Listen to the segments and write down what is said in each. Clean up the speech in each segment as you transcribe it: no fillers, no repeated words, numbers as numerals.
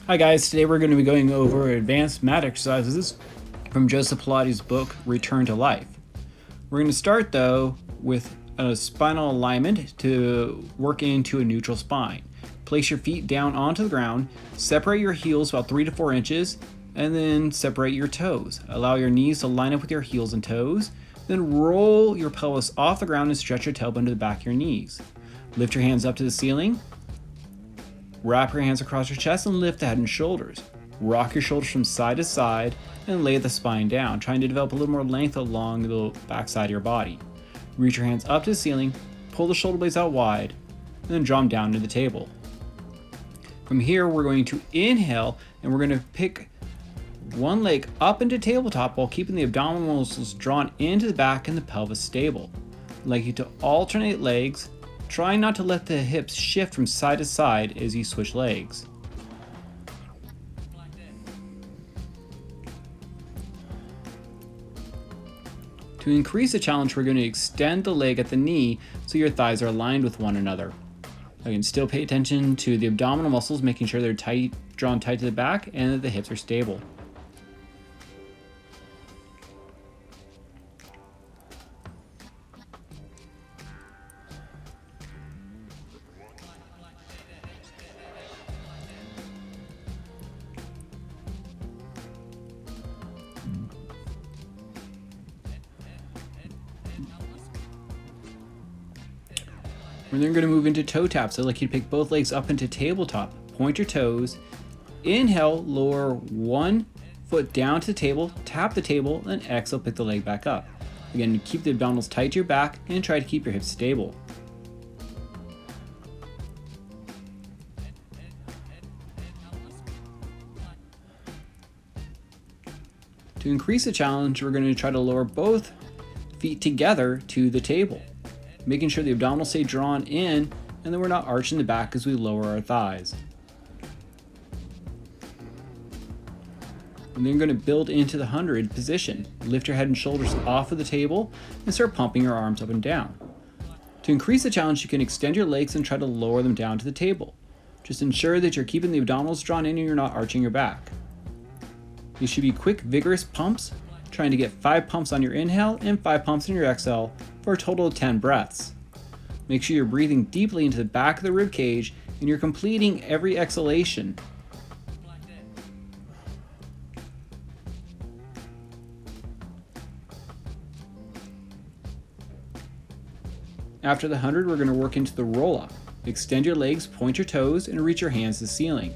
Hi guys, today we're going to be going over advanced mat exercises from Joseph Pilates' book, Return to Life. We're going to start though with a spinal alignment to work into a neutral spine. Place your feet down onto the ground, separate your heels about 3 to 4 inches, and then separate your toes. Allow your knees to line up with your heels and toes, then roll your pelvis off the ground and stretch your tailbone to the back of your knees. Lift your hands up to the ceiling. Wrap your hands across your chest and lift the head and shoulders. Rock your shoulders from side to side and lay the spine down, trying to develop a little more length along the back side of your body. Reach your hands up to the ceiling, pull the shoulder blades out wide, and then draw them down to the table. From here, we're going to inhale and we're going to pick one leg up into tabletop while keeping the abdominal muscles drawn into the back and the pelvis stable. I'd like you to alternate legs. Try not to let the hips shift from side to side as you switch legs. To increase the challenge, we're going to extend the leg at the knee so your thighs are aligned with one another. Again, still pay attention to the abdominal muscles, making sure they're tight, drawn tight to the back and that the hips are stable. We're then going to move into toe taps. I'd like you to pick both legs up into tabletop. Point your toes. Inhale, lower one foot down to the table, tap the table, then exhale, pick the leg back up. Again, keep the abdominals tight to your back and try to keep your hips stable. To increase the challenge, we're going to try to lower both feet together to the table, making sure the abdominals stay drawn in and then we're not arching the back as we lower our thighs. And then you're going to build into the 100 position. Lift your head and shoulders off of the table and start pumping your arms up and down. To increase the challenge, you can extend your legs and try to lower them down to the table. Just ensure that you're keeping the abdominals drawn in and you're not arching your back. These should be quick, vigorous pumps, trying to get 5 pumps on your inhale and 5 pumps on your exhale for a total of 10 breaths. Make sure you're breathing deeply into the back of the rib cage and you're completing every exhalation. After the 100, we're going to work into the roll-up. Extend your legs, point your toes, and reach your hands to the ceiling.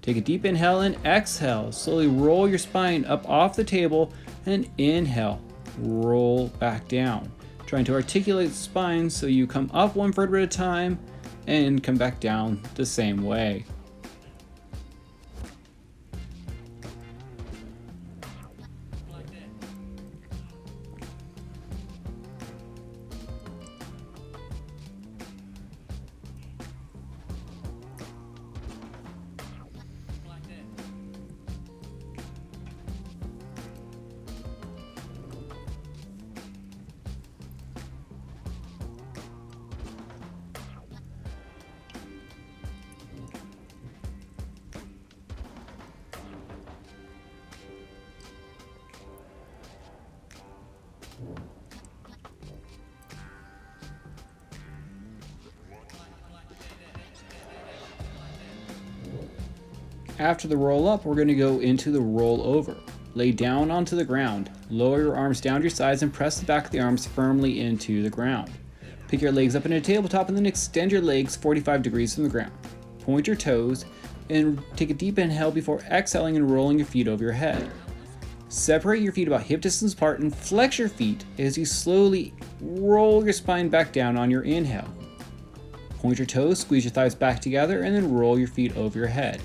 Take a deep inhale and exhale. Slowly roll your spine up off the table and inhale. Roll back down. Trying to articulate the spine so you come up one vertebra at a time and come back down the same way. After the roll up, we're going to go into the roll over. Lay down onto the ground. Lower your arms down to your sides and press the back of the arms firmly into the ground. Pick your legs up into a tabletop and then extend your legs 45 degrees from the ground. Point your toes and take a deep inhale before exhaling and rolling your feet over your head. Separate your feet about hip distance apart and flex your feet as you slowly roll your spine back down on your inhale. Point your toes, squeeze your thighs back together, and then roll your feet over your head.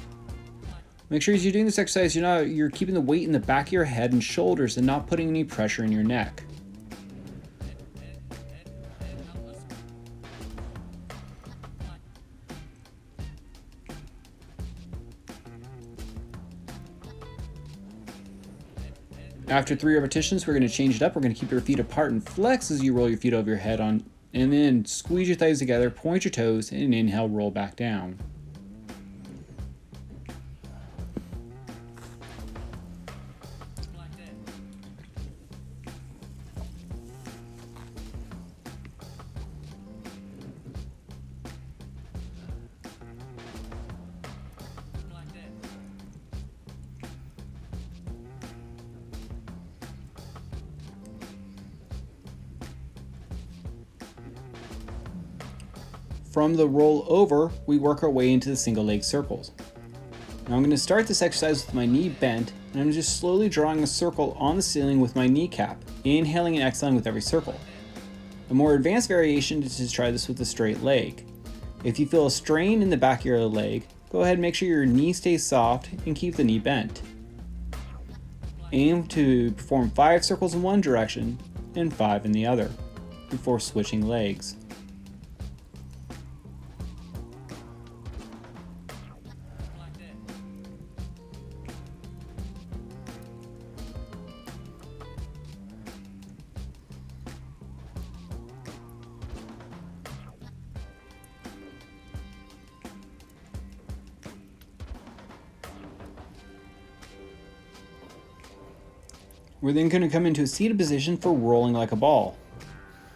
Make sure as you're doing this exercise, you're keeping the weight in the back of your head and shoulders and not putting any pressure in your neck. After 3 repetitions, we're going to change it up. We're going to keep your feet apart and flex as you roll your feet over your head on, and then squeeze your thighs together, point your toes, and inhale, roll back down. From the roll over, we work our way into the single leg circles. Now I'm going to start this exercise with my knee bent, and I'm just slowly drawing a circle on the ceiling with my kneecap, inhaling and exhaling with every circle. A more advanced variation is to try this with a straight leg. If you feel a strain in the back of your leg, go ahead and make sure your knee stays soft and keep the knee bent. Aim to perform 5 circles in one direction and 5 in the other before switching legs. We're then going to come into a seated position for rolling like a ball.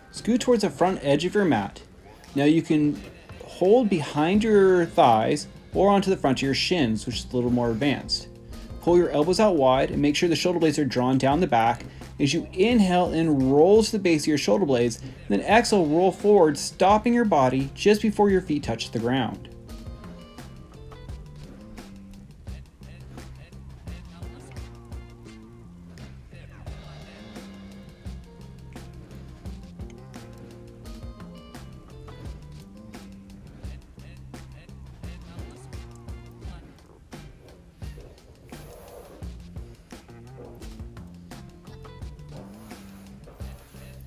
Scoot towards the front edge of your mat. Now you can hold behind your thighs or onto the front of your shins, which is a little more advanced. Pull your elbows out wide and make sure the shoulder blades are drawn down the back as you inhale and roll to the base of your shoulder blades, then exhale, roll forward, stopping your body just before your feet touch the ground.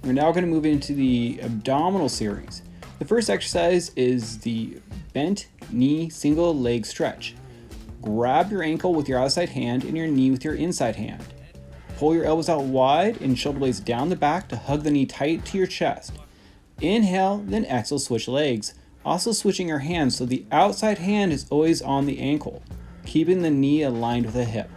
We're now going to move into the abdominal series. The first exercise is the bent knee single leg stretch. Grab your ankle with your outside hand and your knee with your inside hand. Pull your elbows out wide and shoulder blades down the back to hug the knee tight to your chest. Inhale, then exhale, switch legs. Also switching your hands so the outside hand is always on the ankle, keeping the knee aligned with the hip.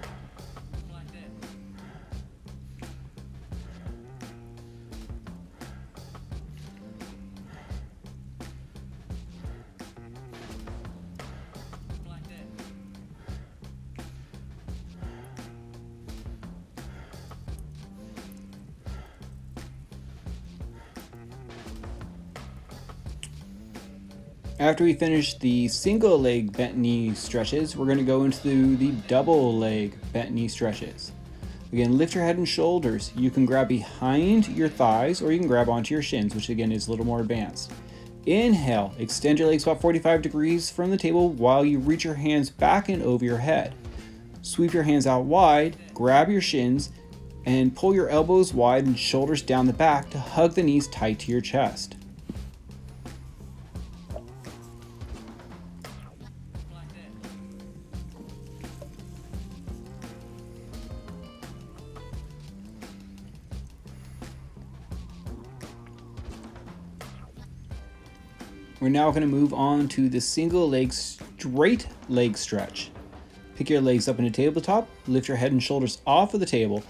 After we finish the single leg bent knee stretches, we're going to go into the double leg bent knee stretches. Again, lift your head and shoulders. You can grab behind your thighs or you can grab onto your shins, which again is a little more advanced. Inhale, extend your legs about 45 degrees from the table while you reach your hands back and over your head. Sweep your hands out wide, grab your shins, and pull your elbows wide and shoulders down the back to hug the knees tight to your chest. We're now going to move on to the single leg straight leg stretch. Pick your legs up into tabletop, lift your head and shoulders off of the table,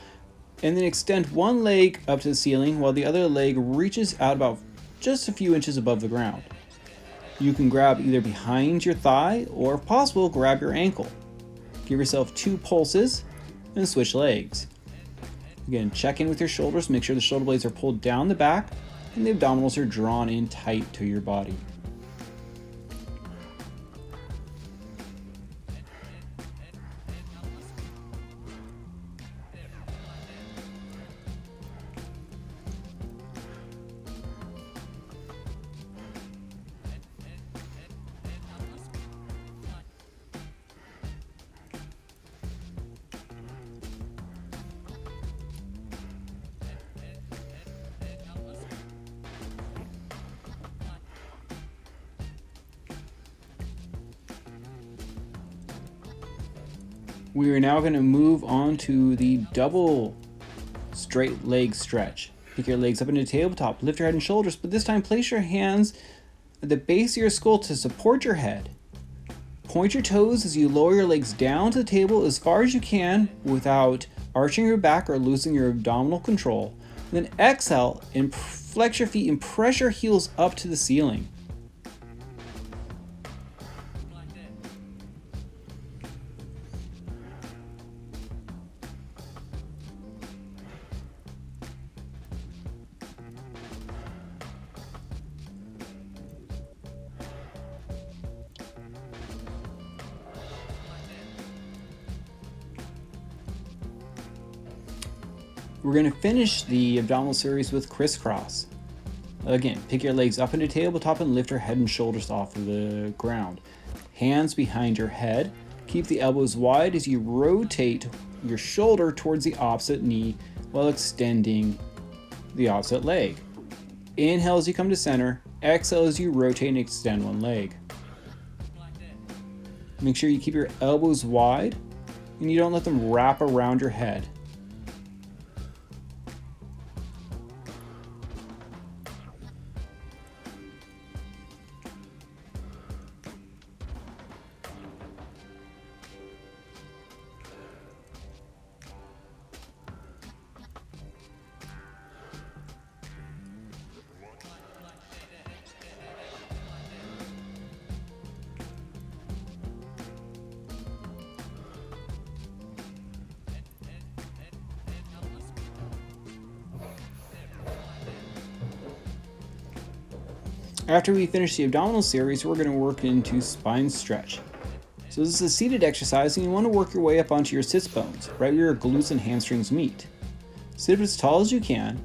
and then extend one leg up to the ceiling while the other leg reaches out about just a few inches above the ground. You can grab either behind your thigh or, if possible, grab your ankle. Give yourself 2 pulses and switch legs. Again, check in with your shoulders, make sure the shoulder blades are pulled down the back and the abdominals are drawn in tight to your body. We are now going to move on to the double straight leg stretch. Pick your legs up into the tabletop, lift your head and shoulders, but this time place your hands at the base of your skull to support your head. Point your toes as you lower your legs down to the table as far as you can without arching your back or losing your abdominal control. And then exhale and flex your feet and press your heels up to the ceiling. We're going to finish the abdominal series with crisscross. Again, pick your legs up into tabletop and lift your head and shoulders off of the ground. Hands behind your head. Keep the elbows wide as you rotate your shoulder towards the opposite knee while extending the opposite leg. Inhale as you come to center. Exhale as you rotate and extend one leg. Make sure you keep your elbows wide and you don't let them wrap around your head. After we finish the abdominal series, we're going to work into spine stretch. So this is a seated exercise and you want to work your way up onto your sits bones, right where your glutes and hamstrings meet. Sit up as tall as you can.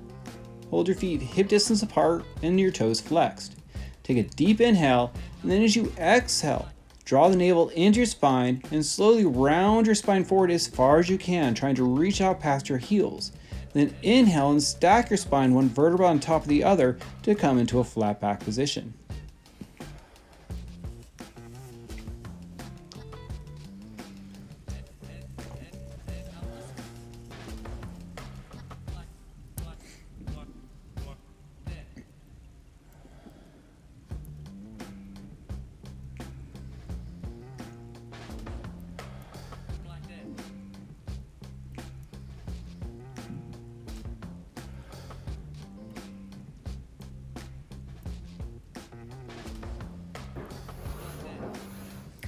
Hold your feet hip distance apart and your toes flexed. Take a deep inhale, and then as you exhale, draw the navel into your spine and slowly round your spine forward as far as you can, trying to reach out past your heels. Then inhale and stack your spine one vertebra on top of the other to come into a flat back position.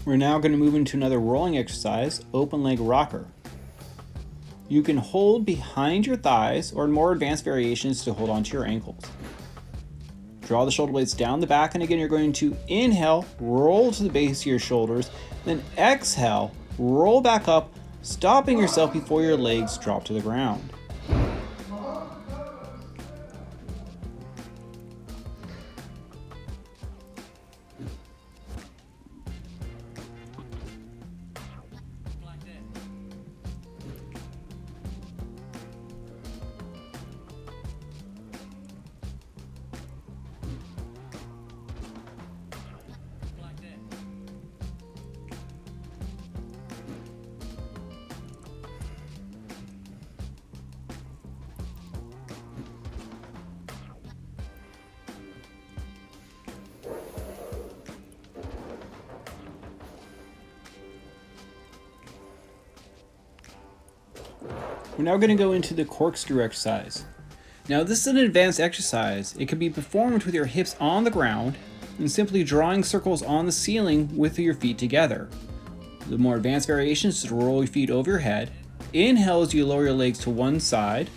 We're now going to move into another rolling exercise, open leg rocker. You can hold behind your thighs, or in more advanced variations to hold onto your ankles. Draw the shoulder blades down the back, and again you're going to inhale, roll to the base of your shoulders, then exhale, roll back up, stopping yourself before your legs drop to the ground. We're now going to go into the corkscrew exercise. Now this is an advanced exercise. It can be performed with your hips on the ground and simply drawing circles on the ceiling with your feet together. The more advanced variations is to roll your feet over your head. Inhale as you lower your legs to one side.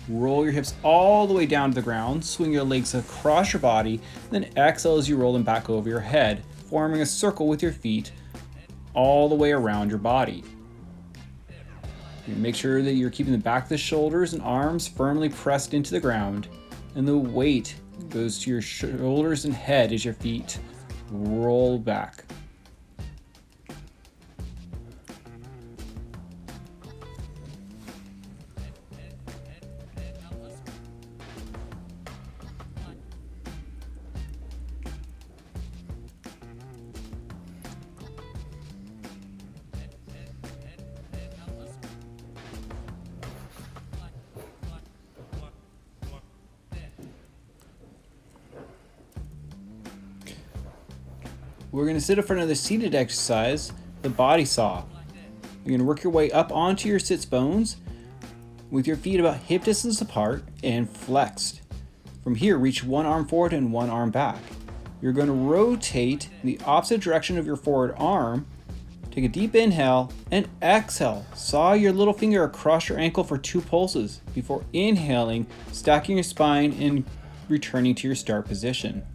Roll your hips all the way down to the ground. Swing your legs across your body. Then exhale as you roll them back over your head, forming a circle with your feet all the way around your body. Make sure that you're keeping the back of the shoulders and arms firmly pressed into the ground, and the weight goes to your shoulders and head as your feet roll back. We're going to sit up for another seated exercise, the body saw. You're going to work your way up onto your sits bones with your feet about hip distance apart and flexed. From here, reach one arm forward and one arm back. You're going to rotate the opposite direction of your forward arm. Take a deep inhale and exhale. Saw your little finger across your ankle for 2 pulses before inhaling, stacking your spine and returning to your start position.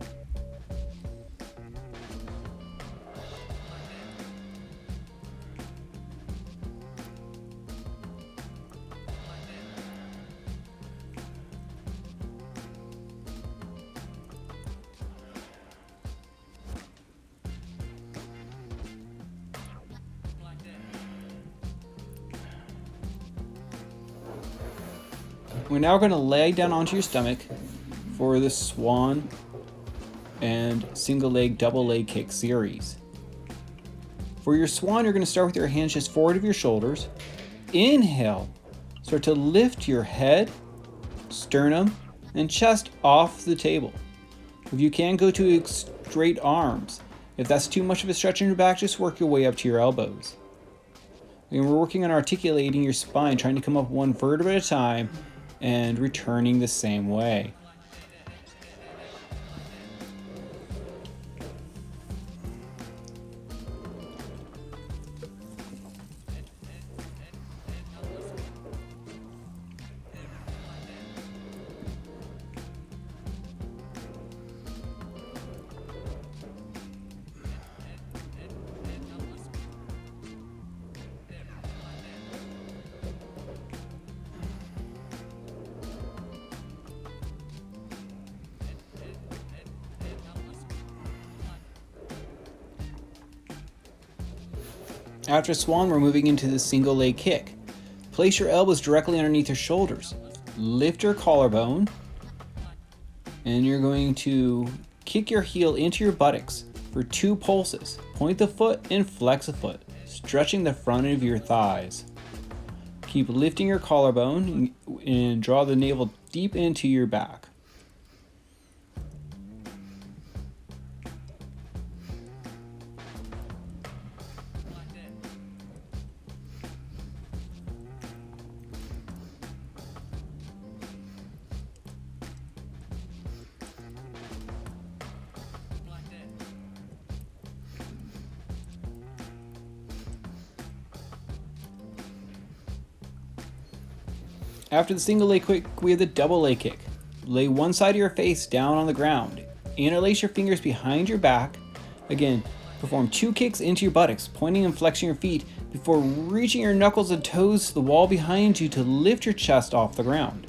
We're now going to lay down onto your stomach for the SWAN and single leg, double leg kick series. For your SWAN, you're going to start with your hands just forward of your shoulders. Inhale, start to lift your head, sternum, and chest off the table. If you can, go to straight arms. If that's too much of a stretch in your back, just work your way up to your elbows. And we're working on articulating your spine, trying to come up one vertebra at a time and returning the same way. After SWAN, we're moving into the single leg kick. Place your elbows directly underneath your shoulders. Lift your collarbone, and you're going to kick your heel into your buttocks for 2 pulses. Point the foot and flex the foot, stretching the front of your thighs. Keep lifting your collarbone and draw the navel deep into your back. After the single leg kick, we have the double leg kick. Lay one side of your face down on the ground. Interlace your fingers behind your back. Again, perform 2 kicks into your buttocks, pointing and flexing your feet before reaching your knuckles and toes to the wall behind you to lift your chest off the ground.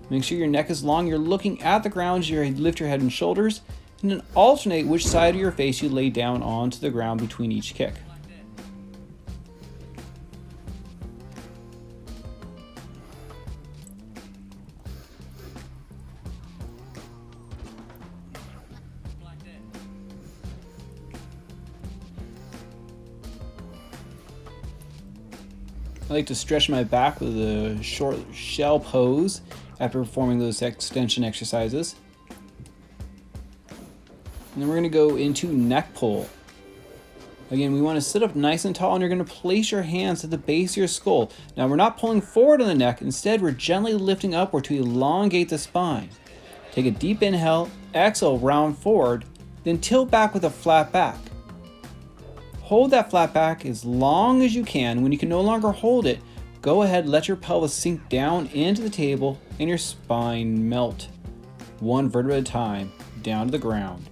Make sure your neck is long, you're looking at the ground as you lift your head and shoulders, and then alternate which side of your face you lay down onto the ground between each kick. I like to stretch my back with a short shell pose after performing those extension exercises. And then we're going to go into neck pull. Again, we want to sit up nice and tall, and you're going to place your hands at the base of your skull. Now, we're not pulling forward on the neck. Instead, we're gently lifting upward to elongate the spine. Take a deep inhale, exhale, round forward, then tilt back with a flat back. Hold that flat back as long as you can. When you can no longer hold it, go ahead, let your pelvis sink down into the table and your spine melt. One vertebra at a time, down to the ground,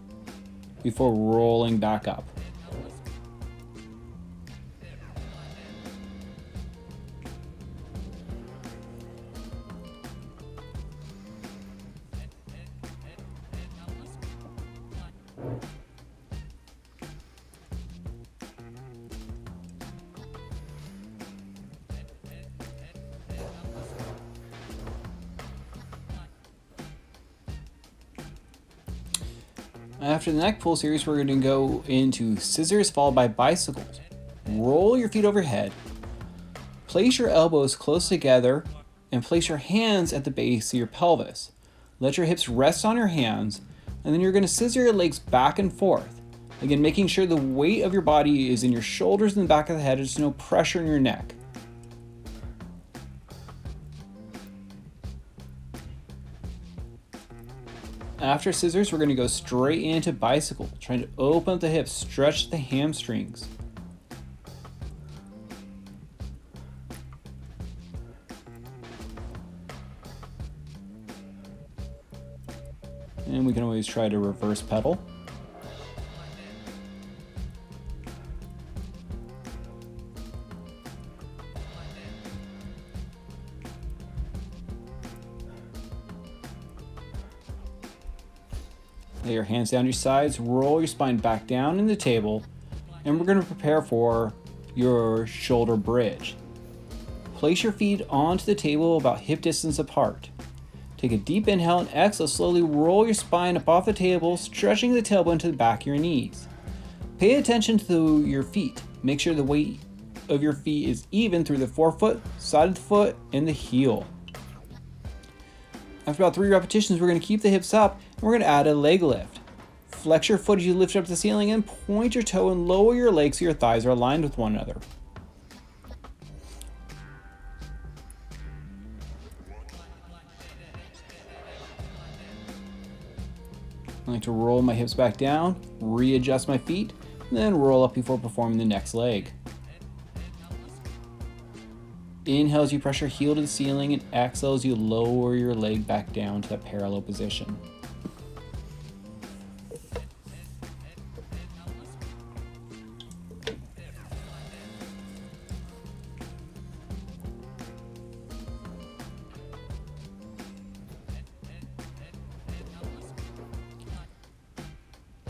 before rolling back up. After the neck pull series, we're going to go into scissors followed by bicycles. Roll your feet overhead. Place your elbows close together and place your hands at the base of your pelvis. Let your hips rest on your hands, and then you're going to scissor your legs back and forth. Again, making sure the weight of your body is in your shoulders and the back of the head. There's no pressure in your neck. After scissors, we're going to go straight into bicycle, trying to open up the hips, stretch the hamstrings. And we can always try to reverse pedal. Lay your hands down your sides, roll your spine back down in the table, and we're going to prepare for your shoulder bridge. Place your feet onto the table about hip distance apart. Take a deep inhale and exhale. Slowly roll your spine up off the table, stretching the tailbone to the back of your knees. Pay attention to your feet. Make sure the weight of your feet is even through the forefoot, side of the foot, and the heel. After about 3 repetitions, we're going to keep the hips up and we're going to add a leg lift. Flex your foot as you lift up to the ceiling and point your toe and lower your legs so your thighs are aligned with one another. I like to roll my hips back down, readjust my feet, and then roll up before performing the next leg. Inhale as you press your heel to the ceiling, and exhale as you lower your leg back down to that parallel position.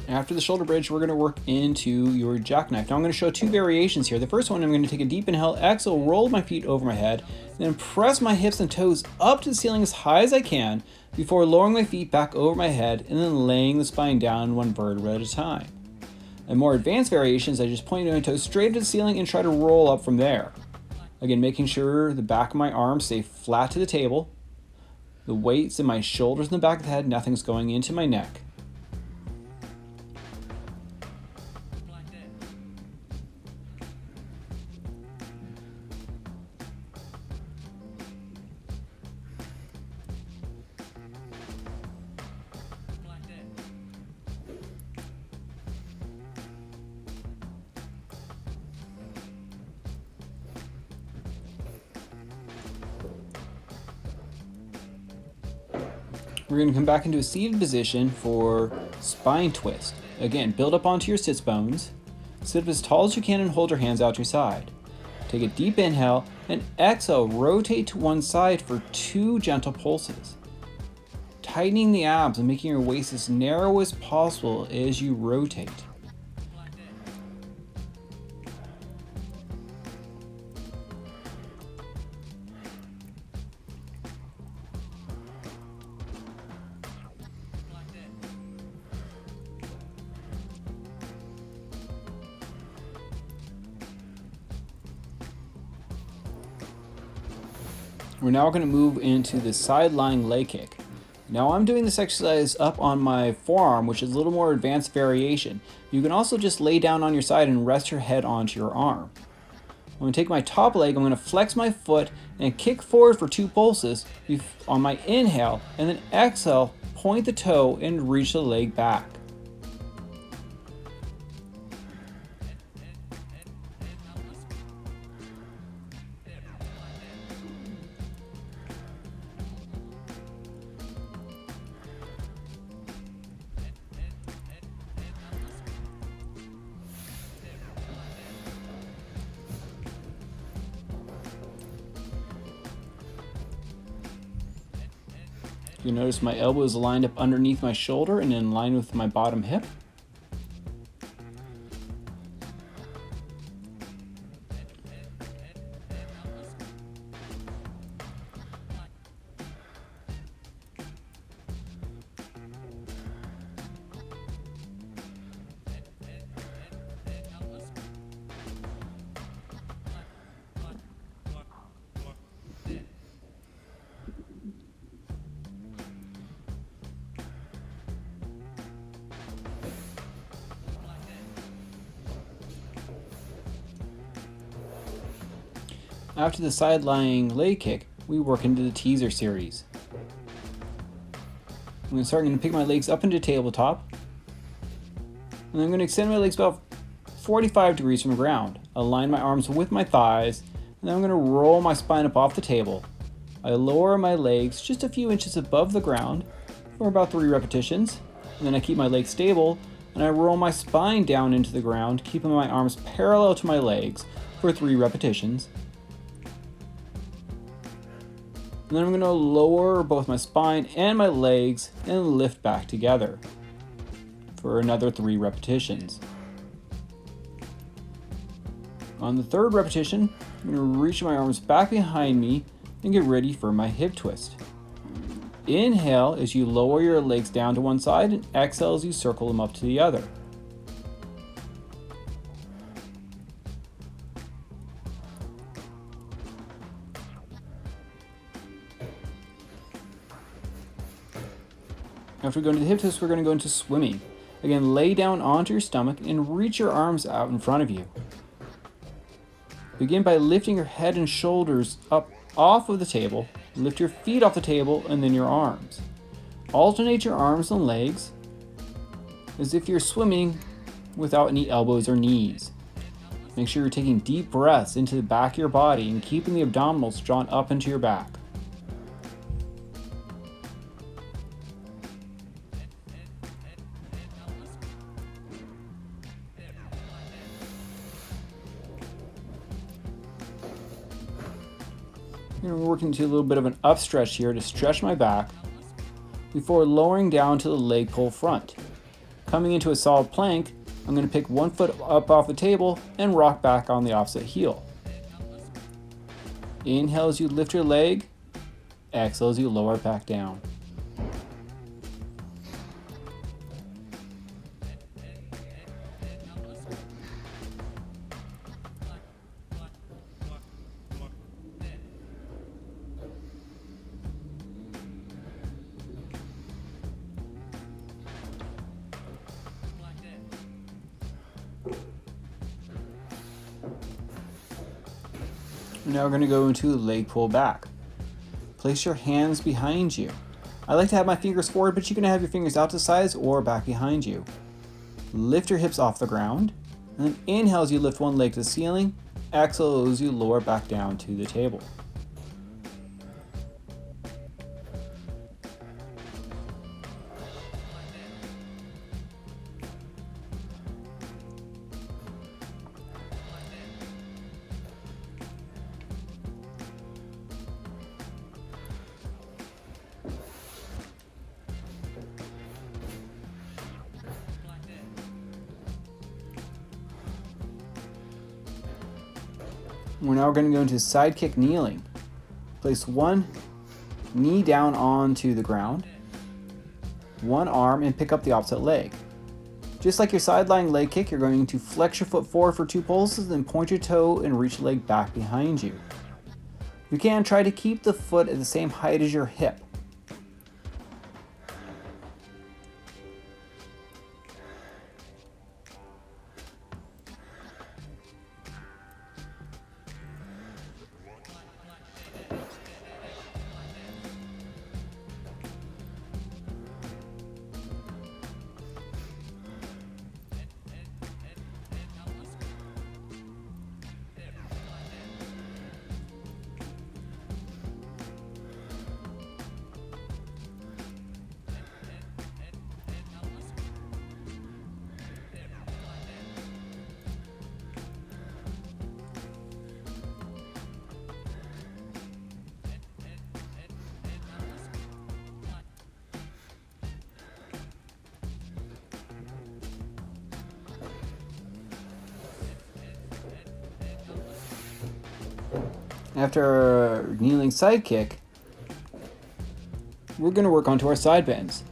After the shoulder bridge, we're going to work into your jackknife. Now I'm going to show 2 variations here. The first one, I'm going to take a deep inhale, exhale, roll my feet over my head, then press my hips and toes up to the ceiling as high as I can before lowering my feet back over my head and then laying the spine down 1 vertebra at a time. In more advanced variations, I just point my toes straight to the ceiling and try to roll up from there. Again, making sure the back of my arms stay flat to the table, the weight's in my shoulders and the back of the head, nothing's going into my neck. We're going to come back into a seated position for spine twist. Again, build up onto your sits bones. Sit up as tall as you can and hold your hands out to your side. Take a deep inhale and exhale, rotate to one side for 2 gentle pulses. Tightening the abs and making your waist as narrow as possible as you rotate. We're now going to move into the side lying leg kick. Now I'm doing this exercise up on my forearm, which is a little more advanced variation. You can also just lay down on your side and rest your head onto your arm. I'm going to take my top leg, I'm going to flex my foot and kick forward for 2 pulses on my inhale, and then exhale, point the toe and reach the leg back. You'll notice my elbow is lined up underneath my shoulder and in line with my bottom hip. After the side lying leg kick, we work into the teaser series. I'm going to pick my legs up into tabletop, and I'm going to extend my legs about 45 degrees from the ground. Align my arms with my thighs, and then I'm going to roll my spine up off the table. I lower my legs just a few inches above the ground for about 3 repetitions, and then I keep my legs stable, and I roll my spine down into the ground, keeping my arms parallel to my legs for 3 repetitions. And then I'm going to lower both my spine and my legs and lift back together for another 3 repetitions. On the third repetition, I'm going to reach my arms back behind me and get ready for my hip twist. Inhale as you lower your legs down to one side, and exhale as you circle them up to the other. After we go into the hip twist, we're going to go into swimming. Again, lay down onto your stomach and reach your arms out in front of you. Begin by lifting your head and shoulders up off of the table. Lift your feet off the table and then your arms. Alternate your arms and legs as if you're swimming without any elbows or knees. Make sure you're taking deep breaths into the back of your body and keeping the abdominals drawn up into your back. I'm working to a little bit of an upstretch here to stretch my back before lowering down to the leg pull front. Coming into a solid plank, I'm going to pick one foot up off the table and rock back on the opposite heel. Inhale as you lift your leg, exhale as you lower it back down. Now we're going to go into leg pull back. Place your hands behind you. I like to have my fingers forward, but you can have your fingers out to the sides or back behind you. Lift your hips off the ground, and then inhale as you lift one leg to the ceiling, exhale as you lower back down to the table. We're now going to go into side kick kneeling. Place one knee down onto the ground, one arm, and pick up the opposite leg. Just like your side-lying leg kick, you're going to flex your foot forward for 2 pulses, then point your toe and reach your leg back behind you. If you can, try to keep the foot at the same height as your hip. After our kneeling side kick, we're going to work onto our side bends.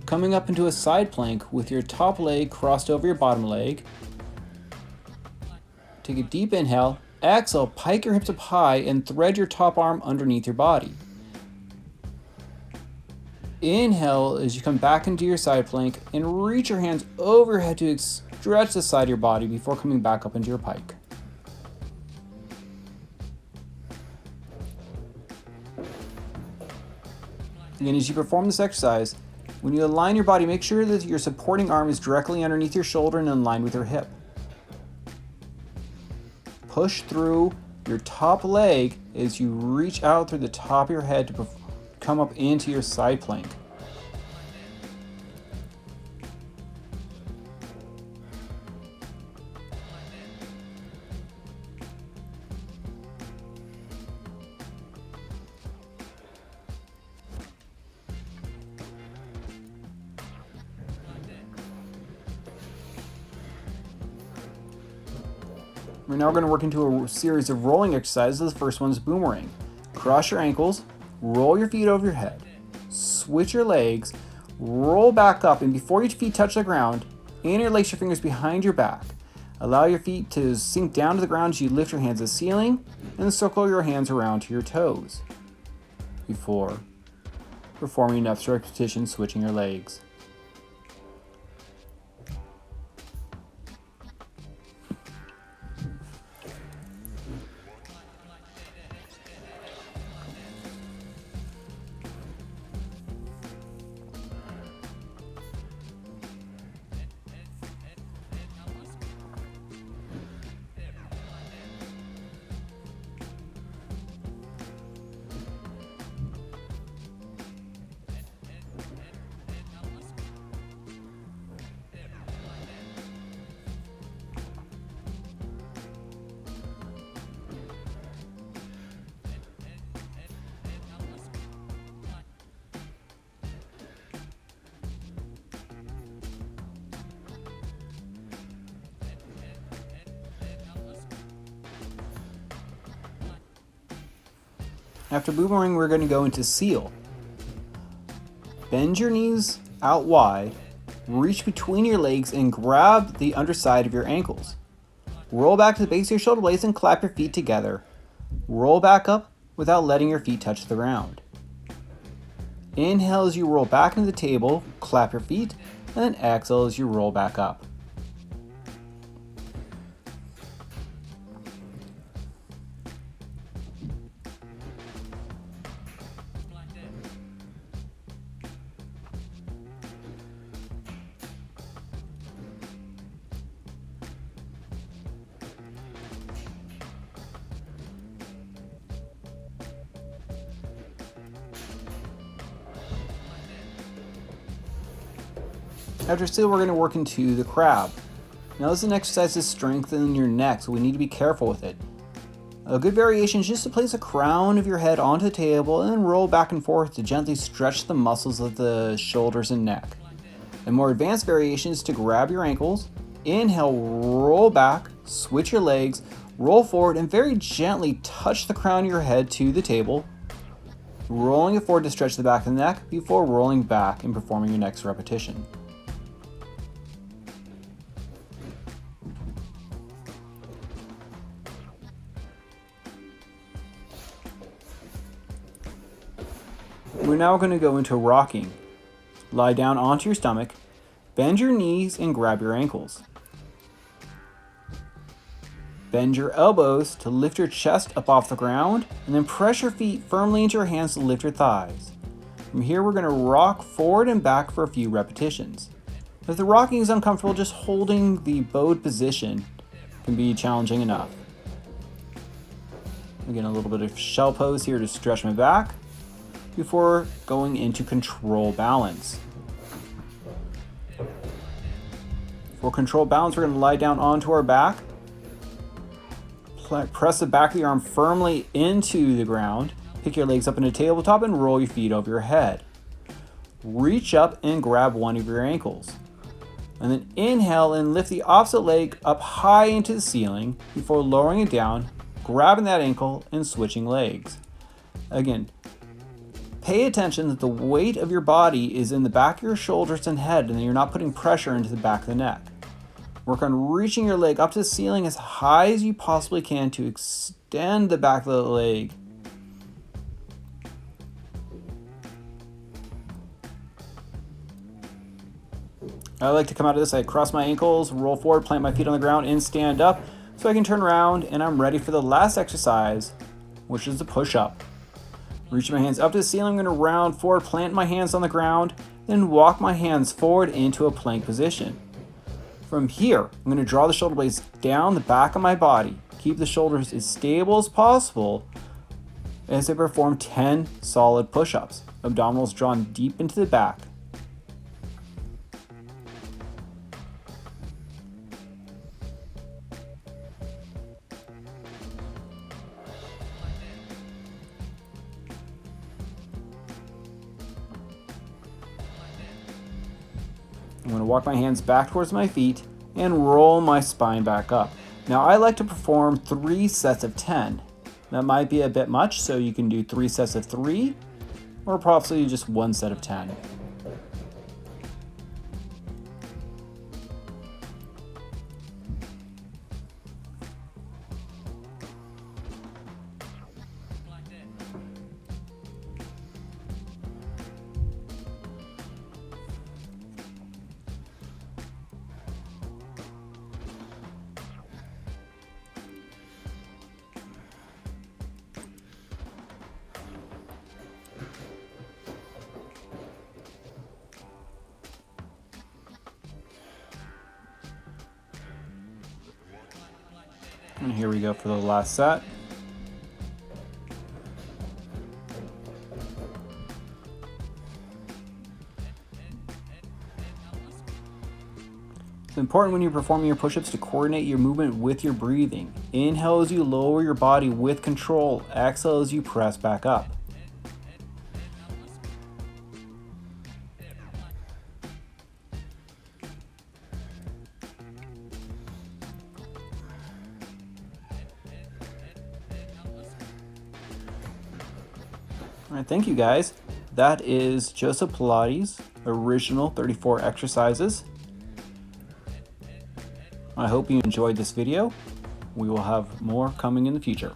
Coming up into a side plank with your top leg crossed over your bottom leg. Take a deep inhale, exhale, pike your hips up high and thread your top arm underneath your body. Inhale as you come back into your side plank and reach your hands overhead to stretch the side of your body before coming back up into your pike. Again, as you perform this exercise, when you align your body, make sure that your supporting arm is directly underneath your shoulder and in line with your hip. Push through your top leg as you reach out through the top of your head to come up into your side plank. We're now going to work into a series of rolling exercises. The first one is boomerang. Cross your ankles, roll your feet over your head, switch your legs, roll back up, and before your feet touch the ground, interlace your fingers behind your back. Allow your feet to sink down to the ground as you lift your hands to the ceiling, and circle your hands around to your toes before performing enough repetitions switching your legs. After boomerang, we're going to go into seal. Bend your knees out wide, reach between your legs and grab the underside of your ankles. Roll back to the base of your shoulder blades and clap your feet together. Roll back up without letting your feet touch the ground. Inhale as you roll back into the table, clap your feet, and then exhale as you roll back up. After seal, we're going to work into the crab. Now this is an exercise to strengthen your neck, so we need to be careful with it. A good variation is just to place the crown of your head onto the table and then roll back and forth to gently stretch the muscles of the shoulders and neck. A more advanced variation is to grab your ankles, inhale, roll back, switch your legs, roll forward, and very gently touch the crown of your head to the table, rolling it forward to stretch the back of the neck before rolling back and performing your next repetition. We're now going to go into rocking. Lie down onto your stomach, bend your knees and grab your ankles. Bend your elbows to lift your chest up off the ground, and then press your feet firmly into your hands to lift your thighs. From here, we're going to rock forward and back for a few repetitions. If the rocking is uncomfortable, just holding the bowed position can be challenging enough. Again, a little bit of shell pose here to stretch my back before going into control balance. For control balance, we're going to lie down onto our back. Press the back of the arm firmly into the ground. Pick your legs up into the tabletop and roll your feet over your head. Reach up and grab one of your ankles. And then inhale and lift the opposite leg up high into the ceiling before lowering it down, grabbing that ankle and switching legs. Again, pay attention that the weight of your body is in the back of your shoulders and head, and that you're not putting pressure into the back of the neck. Work on reaching your leg up to the ceiling as high as you possibly can to extend the back of the leg. I like to come out of this, I cross my ankles, roll forward, plant my feet on the ground, and stand up so I can turn around, and I'm ready for the last exercise, which is the push-up. Reach my hands up to the ceiling, I'm going to round forward, plant my hands on the ground, then walk my hands forward into a plank position. From here, I'm going to draw the shoulder blades down the back of my body. Keep the shoulders as stable as possible as I perform 10 solid push-ups. Abdominals drawn deep into the back. I'm going to walk my hands back towards my feet and roll my spine back up. Now I like to perform 3 sets of 10. That might be a bit much, so you can do 3 sets of 3, or possibly just 1 set of 10. And here we go for the last set. It's important when you're performing your push-ups to coordinate your movement with your breathing. Inhale as you lower your body with control. Exhale as you press back up. All right, thank you guys. That is Joseph Pilates' original 34 exercises. I hope you enjoyed this video. We will have more coming in the future.